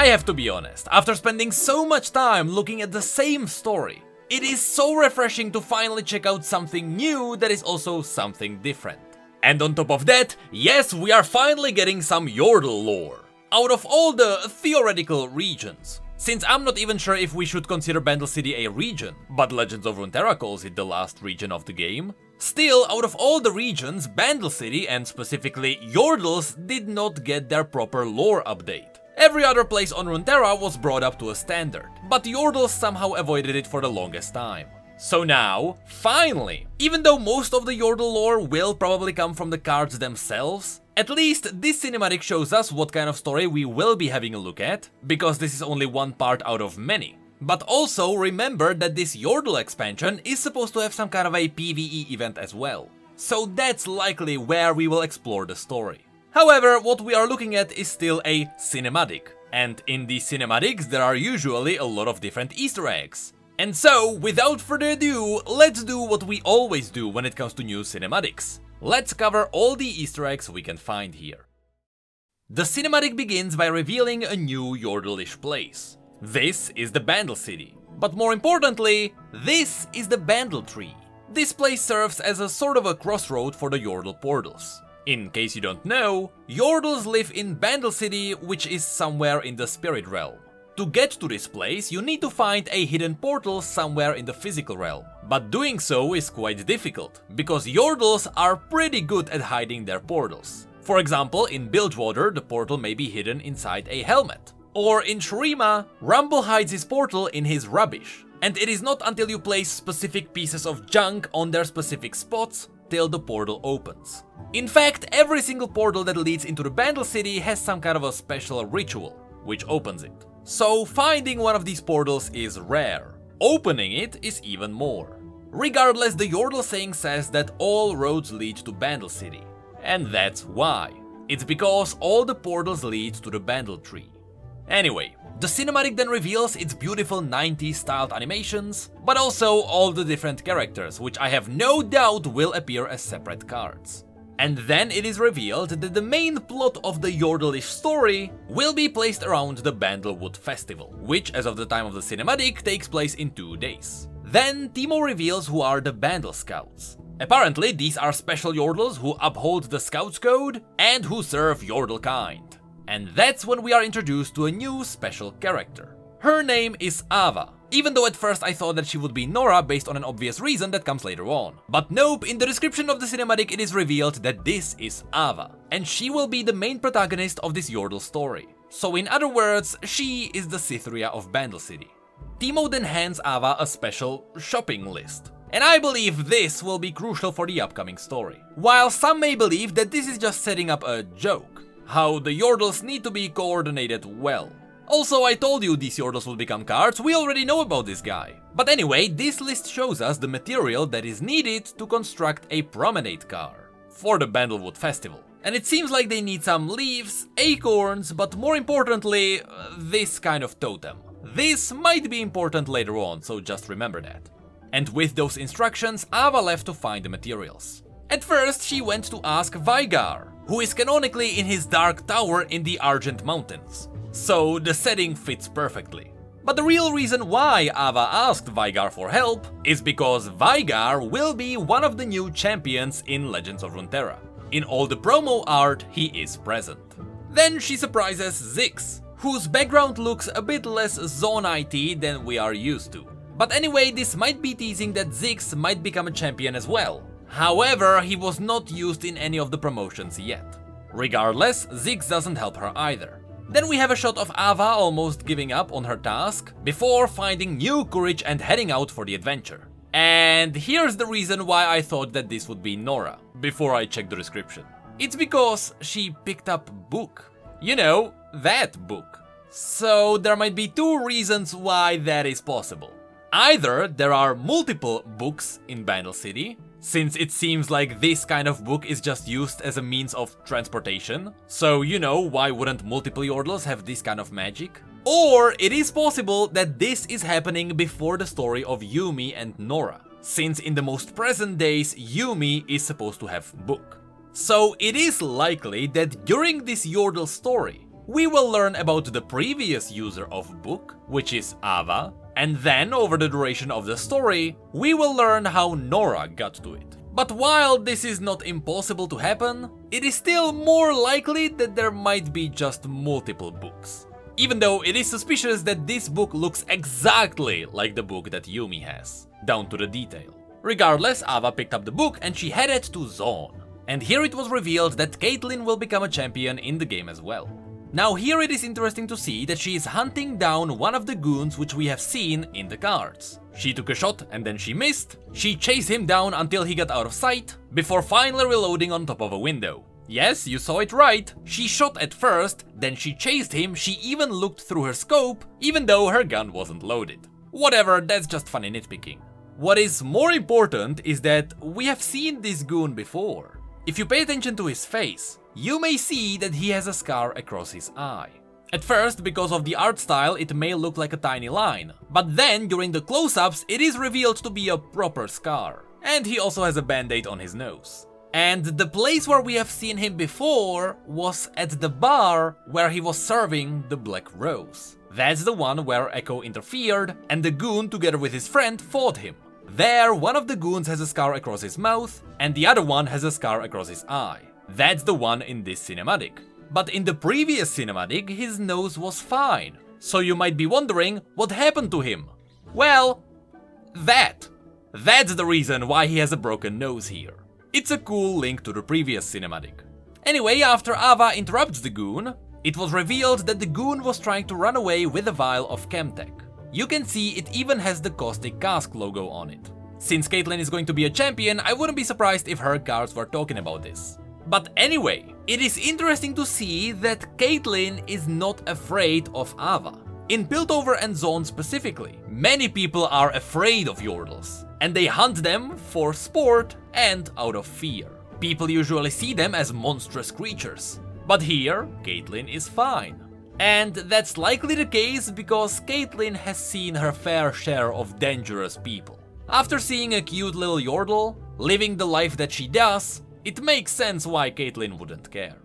I have to be honest, after spending so much time looking at the same story, it is so refreshing to finally check out something new that is also something different. And on top of that, yes, we are finally getting some Yordle lore. Out of all the theoretical regions, since I'm not even sure if we should consider Bandle City a region, but Legends of Runeterra calls it the last region of the game, still, out of all the regions, Bandle City, and specifically Yordles, did not get their proper lore update. Every other place on Runeterra was brought up to a standard, but Yordles somehow avoided it for the longest time. So now, finally, even though most of the Yordle lore will probably come from the cards themselves, at least this cinematic shows us what kind of story we will be having a look at, because this is only one part out of many. But also remember that this Yordle expansion is supposed to have some kind of a PvE event as well. So that's likely where we will explore the story. However, what we are looking at is still a cinematic, and in these cinematics there are usually a lot of different Easter eggs. And so, without further ado, let's do what we always do when it comes to new cinematics. Let's cover all the Easter eggs we can find here. The cinematic begins by revealing a new Yordle-ish place. This is the Bandle City, but more importantly, this is the Bandle Tree. This place serves as a sort of a crossroad for the Yordle portals. In case you don't know, Yordles live in Bandle City, which is somewhere in the spirit realm. To get to this place, you need to find a hidden portal somewhere in the physical realm. But doing so is quite difficult, because Yordles are pretty good at hiding their portals. For example, in Bilgewater, the portal may be hidden inside a helmet. Or in Shurima, Rumble hides his portal in his rubbish. And it is not until you place specific pieces of junk on their specific spots till the portal opens. In fact, every single portal that leads into the Bandle City has some kind of a special ritual, which opens it. So finding one of these portals is rare. Opening it is even more. Regardless, the Yordle saying says that all roads lead to Bandle City. And that's why. It's because all the portals lead to the Bandle Tree. Anyway, the cinematic then reveals its beautiful 90s styled animations, but also all the different characters, which I have no doubt will appear as separate cards. And then it is revealed that the main plot of the Yordle-ish story will be placed around the Bandlewood Festival, which as of the time of the cinematic takes place in 2 days. Then Teemo reveals who are the Bandle Scouts. Apparently these are special Yordles who uphold the Scouts Code and who serve Yordlekind. And that's when we are introduced to a new special character. Her name is Ava, even though at first I thought that she would be Nora based on an obvious reason that comes later on. But nope, in the description of the cinematic it is revealed that this is Ava, and she will be the main protagonist of this Yordle story. So in other words, she is the Cytheria of Bandle City. Teemo then hands Ava a special shopping list. And I believe this will be crucial for the upcoming story. While some may believe that this is just setting up a joke, how the Yordles need to be coordinated well. Also, I told you these Yordles will become cards, we already know about this guy. But anyway, this list shows us the material that is needed to construct a promenade car for the Bandlewood Festival. And it seems like they need some leaves, acorns, but more importantly, this kind of totem. This might be important later on, so just remember that. And with those instructions, Ava left to find the materials. At first, she went to ask Veigar, who is canonically in his dark tower in the Argent Mountains. So the setting fits perfectly. But the real reason why Ava asked Veigar for help is because Veigar will be one of the new champions in Legends of Runeterra. In all the promo art, he is present. Then she surprises Ziggs, whose background looks a bit less Zone IT than we are used to. But anyway, this might be teasing that Ziggs might become a champion as well. However, he was not used in any of the promotions yet. Regardless, Ziggs doesn't help her either. Then we have a shot of Ava almost giving up on her task, before finding new courage and heading out for the adventure. And here's the reason why I thought that this would be Nora, before I checked the description. It's because she picked up book. You know, that book. So there might be 2 reasons why that is possible. Either there are multiple books in Bandle City, since it seems like this kind of book is just used as a means of transportation. So, you know, why wouldn't multiple Yordles have this kind of magic? Or it is possible that this is happening before the story of Yuumi and Nora, since in the most present days, Yuumi is supposed to have book. So it is likely that during this Yordle story, we will learn about the previous user of book, which is Ava, and then over the duration of the story, we will learn how Nora got to it. But while this is not impossible to happen, it is still more likely that there might be just multiple books. Even though it is suspicious that this book looks exactly like the book that Yumi has, down to the detail. Regardless, Ava picked up the book and she headed to Zone. And here it was revealed that Caitlyn will become a champion in the game as well. Now here it is interesting to see that she is hunting down one of the goons which we have seen in the cards. She took a shot and then she missed. She chased him down until he got out of sight, before finally reloading on top of a window. Yes, you saw it right. She shot at first, then she chased him, she even looked through her scope, even though her gun wasn't loaded. Whatever, that's just funny nitpicking. What is more important is that we have seen this goon before. If you pay attention to his face, you may see that he has a scar across his eye. At first, because of the art style, it may look like a tiny line, but then during the close-ups, it is revealed to be a proper scar. And he also has a band-aid on his nose. And the place where we have seen him before was at the bar where he was serving the Black Rose. That's the one where Echo interfered and the goon together with his friend fought him. There, one of the goons has a scar across his mouth and the other one has a scar across his eye. That's the one in this cinematic. But in the previous cinematic, his nose was fine. So you might be wondering what happened to him. Well, that's the reason why he has a broken nose here. It's a cool link to the previous cinematic. Anyway, after Ava interrupts the goon, it was revealed that the goon was trying to run away with a vial of Chemtech. You can see it even has the Caustic Cask logo on it. Since Caitlyn is going to be a champion, I wouldn't be surprised if her cards were talking about this. But anyway, it is interesting to see that Caitlyn is not afraid of Ava. In Piltover and Zone specifically, many people are afraid of Yordles, and they hunt them for sport and out of fear. People usually see them as monstrous creatures. But here, Caitlyn is fine. And that's likely the case because Caitlyn has seen her fair share of dangerous people. After seeing a cute little Yordle, living the life that she does, it makes sense why Caitlyn wouldn't care.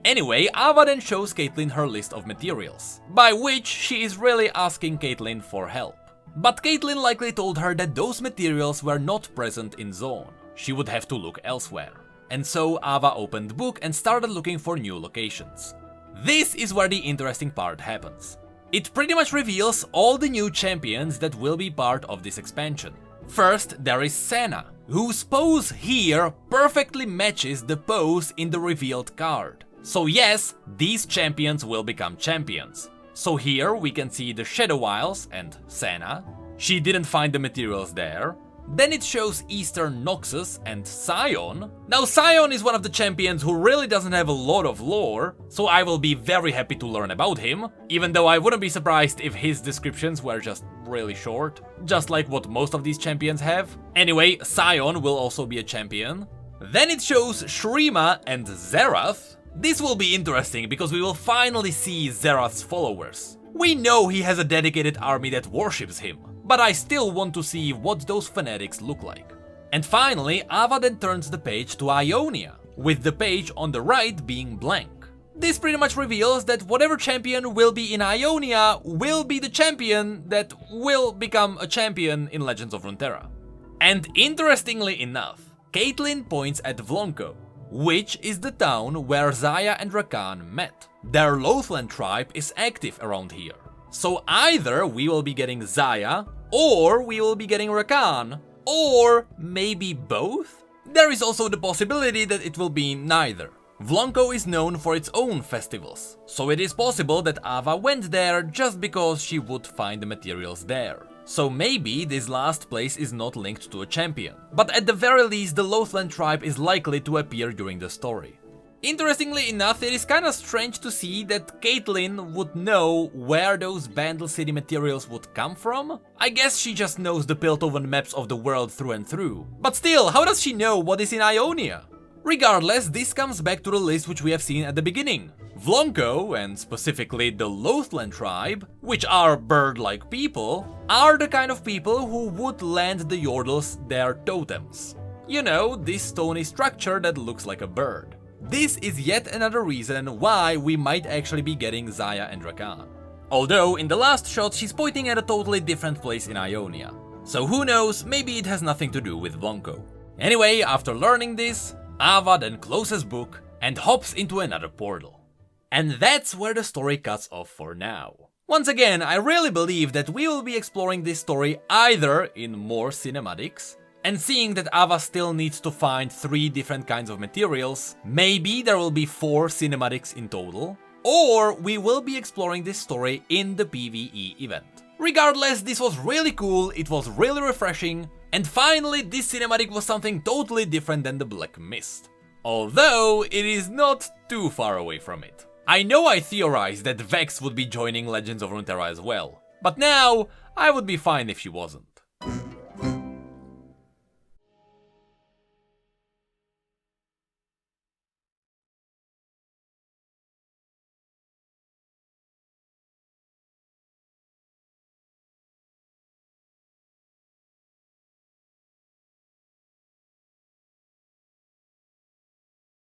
Anyway, Ava then shows Caitlyn her list of materials, by which she is really asking Caitlyn for help. But Caitlyn likely told her that those materials were not present in Zone. She would have to look elsewhere. And so Ava opened the book and started looking for new locations. This is where the interesting part happens. It pretty much reveals all the new champions that will be part of this expansion. First, there is Senna, whose pose here perfectly matches the pose in the revealed card. So yes, these champions will become champions. So here we can see the Shadow Isles and Senna. She didn't find the materials there. Then it shows Eastern Noxus and Scion. Now Scion is one of the champions who really doesn't have a lot of lore, so I will be very happy to learn about him, even though I wouldn't be surprised if his descriptions were just really short, just like what most of these champions have. Anyway, Scion will also be a champion. Then it shows Shrima and Zerath. This will be interesting because we will finally see Zerath's followers. We know he has a dedicated army that worships him, but I still want to see what those fanatics look like. And finally, Ava then turns the page to Ionia, with the page on the right being blank. This pretty much reveals that whatever champion will be in Ionia will be the champion that will become a champion in Legends of Runeterra. And interestingly enough, Caitlyn points at Vlonko, which is the town where Xayah and Rakan met. Their Lothland tribe is active around here. So either we will be getting Xayah, or we will be getting Rakan, or maybe both? There is also the possibility that it will be neither. Vlonko is known for its own festivals, so it is possible that Ava went there just because she would find the materials there. So maybe this last place is not linked to a champion, but at the very least the Lothland tribe is likely to appear during the story. Interestingly enough, it is kinda strange to see that Caitlyn would know where those Bandle City materials would come from. I guess she just knows the Piltover maps of the world through and through. But still, how does she know what is in Ionia? Regardless, this comes back to the list which we have seen at the beginning. Vlonko, and specifically the Lothland tribe, which are bird-like people, are the kind of people who would lend the Yordles their totems. You know, this stony structure that looks like a bird. This is yet another reason why we might actually be getting Xayah and Rakan. Although in the last shot she's pointing at a totally different place in Ionia. So who knows, maybe it has nothing to do with Blanco. Anyway, after learning this, Ava then closes book and hops into another portal. And that's where the story cuts off for now. Once again, I really believe that we will be exploring this story either in more cinematics, and seeing that Ava still needs to find 3 different kinds of materials, maybe there will be 4 cinematics in total, or we will be exploring this story in the PvE event. Regardless, this was really cool, it was really refreshing, and finally this cinematic was something totally different than the Black Mist. Although it is not too far away from it. I know I theorized that Vex would be joining Legends of Runeterra as well, but now I would be fine if she wasn't.